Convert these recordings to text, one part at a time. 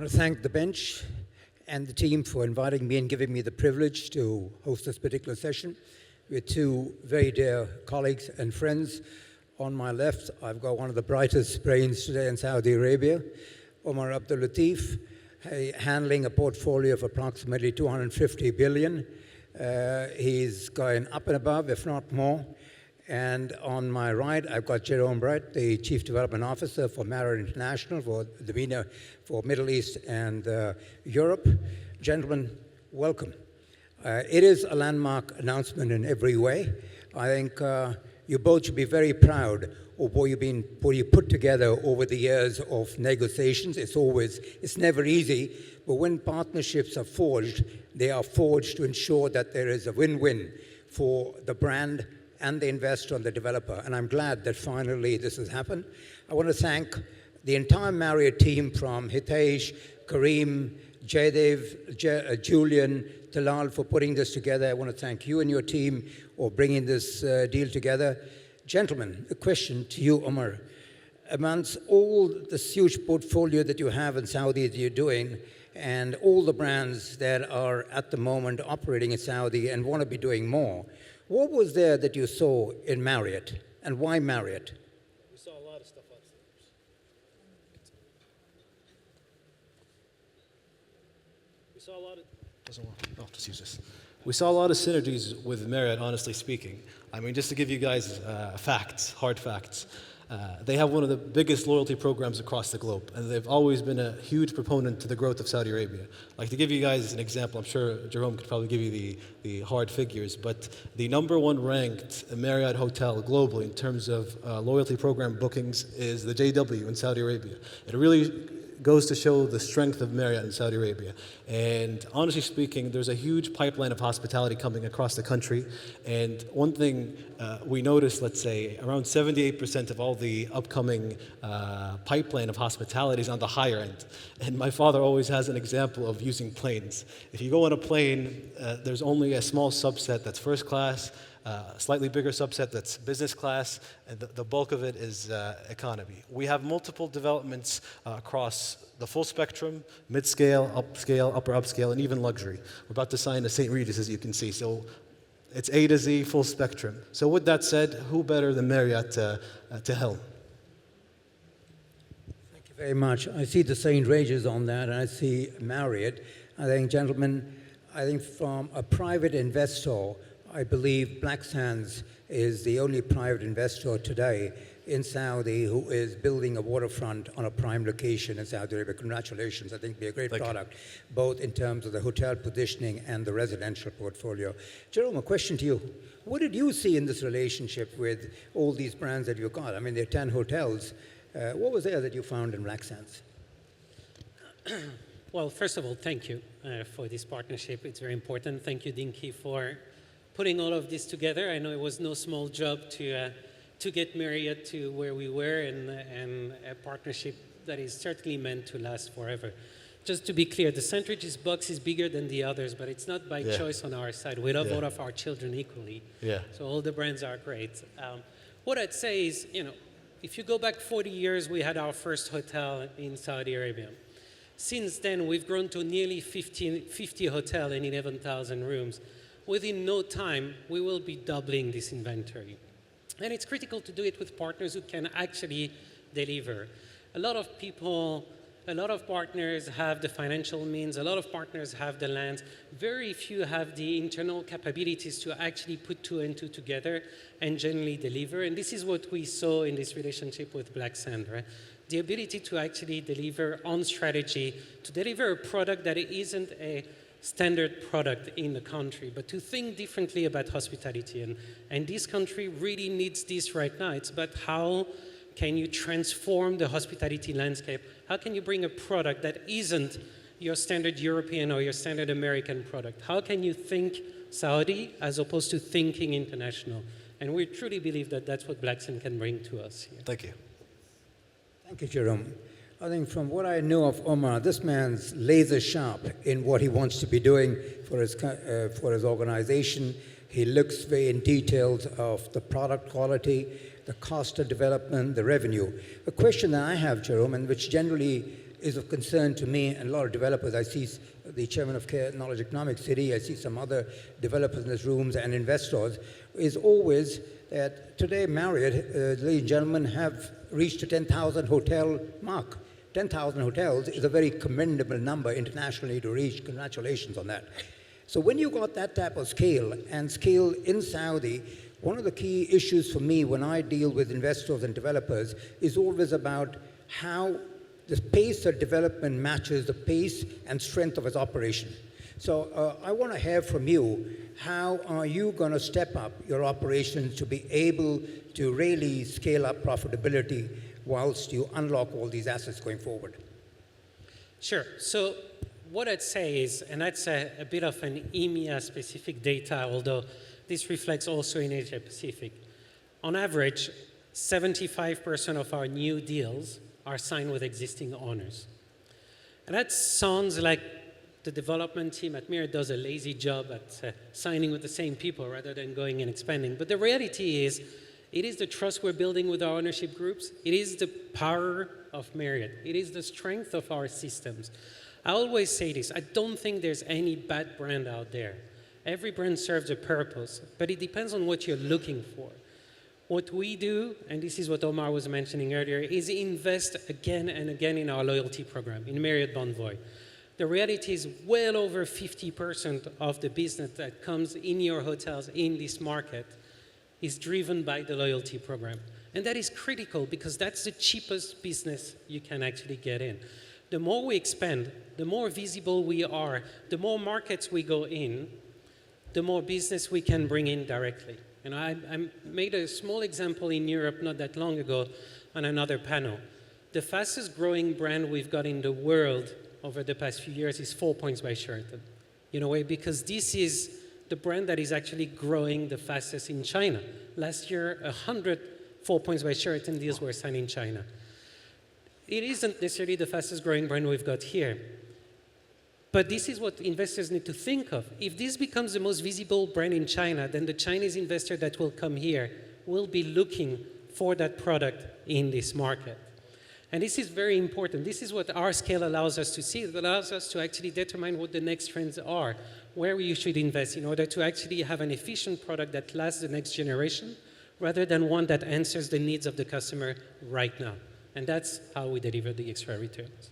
want to thank the bench and the team for inviting me and giving me the privilege to host this particular session with two very dear colleagues and friends. On my left, I've got one of the brightest brains today in Saudi Arabia, Omar Al-Abdullatif, handling a portfolio of approximately 250 billion. He's going up and above, if not more. And on my right, I've got Jerome Briet, the Chief Development Officer for Marriott International for the MENA, for Middle East and Europe. Gentlemen, welcome. It is a landmark announcement in every way. I think you both should be very proud of what you put together over the years of negotiations. It's never easy, but when partnerships are forged, they are forged to ensure that there is a win-win for the brand and the investor and the developer. And I'm glad that finally this has happened. I want to thank the entire Marriott team from Hitesh, Kareem, Jaydev, Julian, Talal for putting this together. I want to thank you and your team for bringing this deal together. Gentlemen, a question to you, Omar. Amongst all this huge portfolio that you have in Saudi that you're doing, and all the brands that are at the moment operating in Saudi and want to be doing more, what was there that you saw in Marriott, and why Marriott? We saw a lot of stuff upstairs. We saw a lot of... Doesn't work. Oh, just use this. We saw a lot of synergies with Marriott, honestly speaking. I mean, just to give you guys facts, hard facts. They have one of the biggest loyalty programs across the globe, and they've always been a huge proponent to the growth of Saudi Arabia. Like, to give you guys an example, I'm sure Jerome could probably give you the hard figures, but the #1 ranked Marriott hotel globally in terms of loyalty program bookings is the JW in Saudi Arabia. It really goes to show the strength of Marriott in Saudi Arabia. And honestly speaking, there's a huge pipeline of hospitality coming across the country. And one thing we noticed, let's say, around 78% of all the upcoming pipeline of hospitality is on the higher end. And my father always has an example of using planes. If you go on a plane, there's only a small subset that's first class, a slightly bigger subset that's business class, and the bulk of it is economy. We have multiple developments across the full spectrum, mid-scale, upscale, upper upscale, and even luxury. We're about to sign a St. Regis, as you can see, so it's A to Z, full spectrum. So with that said, who better than Marriott to help? Thank you very much. I see the St. Regis on that, and I see Marriott. I think, gentlemen, from a private investor, I believe Blacksand is the only private investor today in Saudi who is building a waterfront on a prime location in Saudi Arabia. Congratulations. I think it'll be a great product, both in terms of the hotel positioning and the residential portfolio. Jerome, a question to you. What did you see in this relationship with all these brands that you've got? I mean, there are 10 hotels. What was there that you found in Blacksand? Well, first of all, thank you for this partnership. It's very important. Thank you, Dinky, for putting all of this together. I know it was no small job to get Marriott to where we were, and a partnership that is certainly meant to last forever. Just to be clear, the St. Regis box is bigger than the others, but it's not by choice on our side. We love all of our children equally. So all the brands are great. What I'd say is, if you go back 40 years, we had our first hotel in Saudi Arabia. Since then, we've grown to nearly 50 hotels and 11,000 rooms. Within no time, we will be doubling this inventory. And it's critical to do it with partners who can actually deliver. A lot of partners have the financial means, a lot of partners have the land. Very few have the internal capabilities to actually put two and two together and generally deliver. And this is what we saw in this relationship with Blacksand, right? The ability to actually deliver on strategy, to deliver a product that isn't a standard product in the country, but to think differently about hospitality. And this country really needs this right now. It's about how can you transform the hospitality landscape? How can you bring a product that isn't your standard European or your standard American product? How can you think Saudi as opposed to thinking international? And we truly believe that that's what Blacksand can bring to us here. Thank you. Thank you, Jerome. I think from what I know of Omar, this man's laser sharp in what he wants to be doing for his organization. He looks very in details of the product quality, the cost of development, the revenue. A question that I have, Jerome, and which generally is of concern to me and a lot of developers. I see the chairman of Knowledge Economics City, I see some other developers in this rooms and investors, is always that today Marriott, ladies and gentlemen, have reached a 10,000 hotel mark. 10,000 hotels is a very commendable number internationally to reach. Congratulations on that. So when you got that type of scale, and scale in Saudi, one of the key issues for me when I deal with investors and developers is always about how the pace of development matches the pace and strength of its operation. So I want to hear from you, how are you going to step up your operations to be able to really scale up profitability whilst you unlock all these assets going forward? Sure. So what I'd say is, and that's a bit of an EMEA-specific data, although this reflects also in Asia-Pacific. On average, 75% of our new deals are signed with existing owners. And that sounds like the development team at Marriott does a lazy job at signing with the same people rather than going and expanding. But the reality is, it is the trust we're building with our ownership groups. It is the power of Marriott. It is the strength of our systems. I always say this, I don't think there's any bad brand out there. Every brand serves a purpose, but it depends on what you're looking for. What we do, and this is what Omar was mentioning earlier, is invest again and again in our loyalty program, in Marriott Bonvoy. The reality is well over 50% of the business that comes in your hotels in this market is driven by the loyalty program. And that is critical because that's the cheapest business you can actually get in. The more we expand, the more visible we are, the more markets we go in, the more business we can bring in directly. And I made a small example in Europe not that long ago on another panel. The fastest growing brand we've got in the world over the past few years is 4 Points by Sheraton. In a way, because this is the brand that is actually growing the fastest in China. Last year, 100 4 Points by Sheraton deals were signed in China. It isn't necessarily the fastest growing brand we've got here. But this is what investors need to think of. If this becomes the most visible brand in China, then the Chinese investor that will come here will be looking for that product in this market. And this is very important. This is what our scale allows us to see. It allows us to actually determine what the next trends are, where you should invest in order to actually have an efficient product that lasts the next generation, rather than one that answers the needs of the customer right now. And that's how we deliver the extra returns.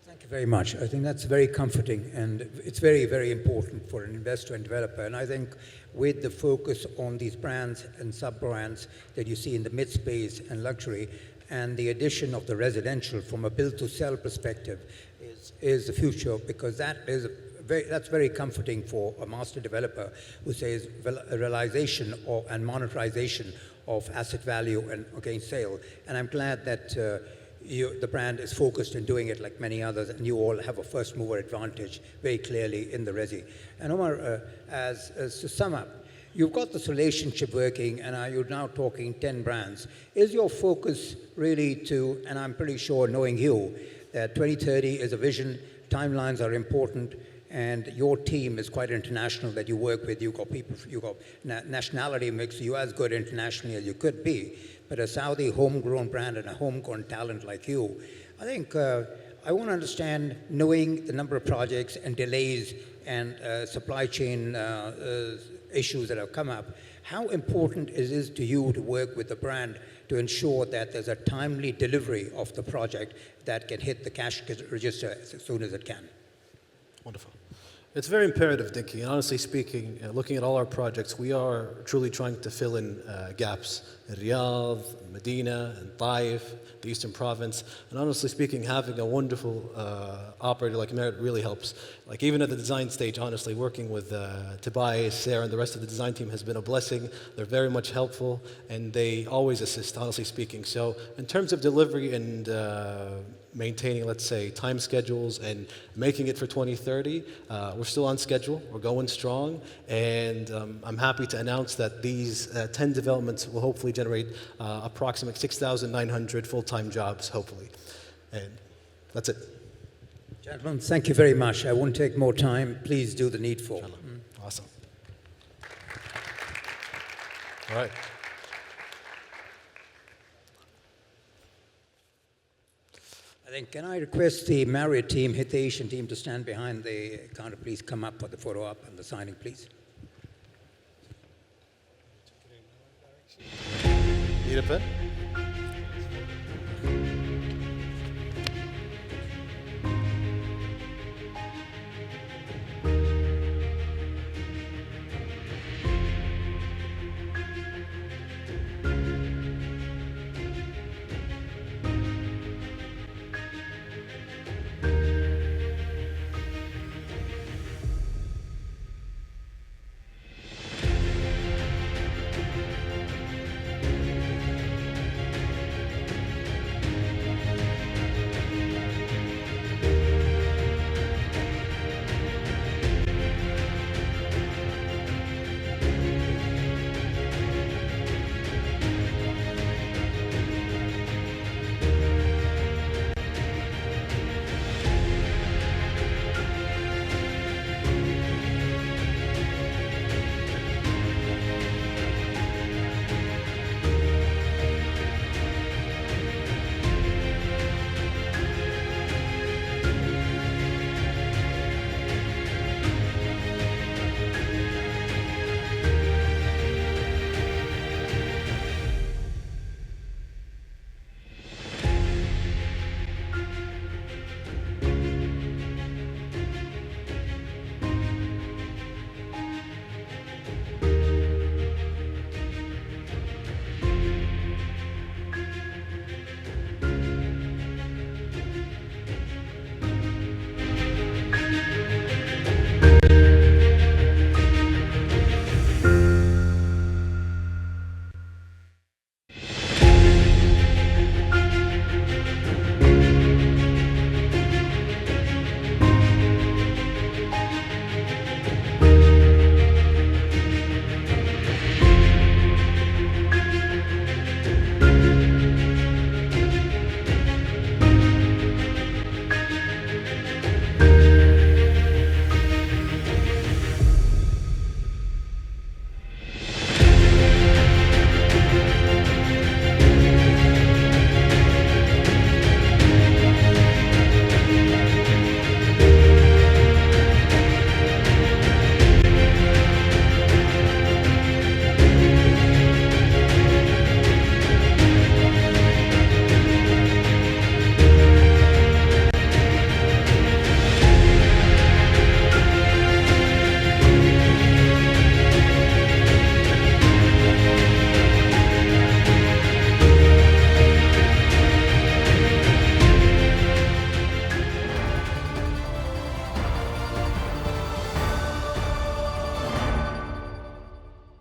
Thank you very much. I think that's very comforting, and it's very, very important for an investor and developer. And I think with the focus on these brands and sub-brands that you see in the mid-space and luxury, and the addition of the residential from a build-to-sell perspective is the future, because that's very comforting for a master developer who says a realization and monetization of asset value and against sale. And I'm glad that the brand is focused in doing it like many others, and you all have a first mover advantage very clearly in the resi. And Omar, as to sum up, you've got this relationship working, and you're now talking 10 brands. Is your focus really to, and I'm pretty sure knowing you, that 2030 is a vision, timelines are important, and your team is quite international that you work with. You've got people, you've got nationality makes you as good internationally as you could be. But a Saudi homegrown brand and a homegrown talent like you, I think I want to understand, knowing the number of projects and delays and supply chain issues that have come up, how important it is to you to work with the brand to ensure that there's a timely delivery of the project that can hit the cash register as soon as it can. Wonderful. It's very imperative, Dinky, and honestly speaking, looking at all our projects, we are truly trying to fill in gaps in Riyadh, Medina, and Taif, the Eastern Province. And honestly speaking, having a wonderful operator like Marriott really helps. Like even at the design stage, honestly, working with Tobias, Sarah, and the rest of the design team has been a blessing. They're very much helpful, and they always assist, honestly speaking. So in terms of delivery and maintaining, let's say, time schedules and making it for 2030, we're still on schedule. We're going strong, and I'm happy to announce that these 10 developments will hopefully generate approximately 6,900 full-time jobs, hopefully. And that's it. Gentlemen, thank you very much. I won't take more time. Please do the needful. Awesome. All right. I think, can I request the Marriott team, hit the Asian team to stand behind the counter, please come up for the photo op and the signing, please. Need a pen?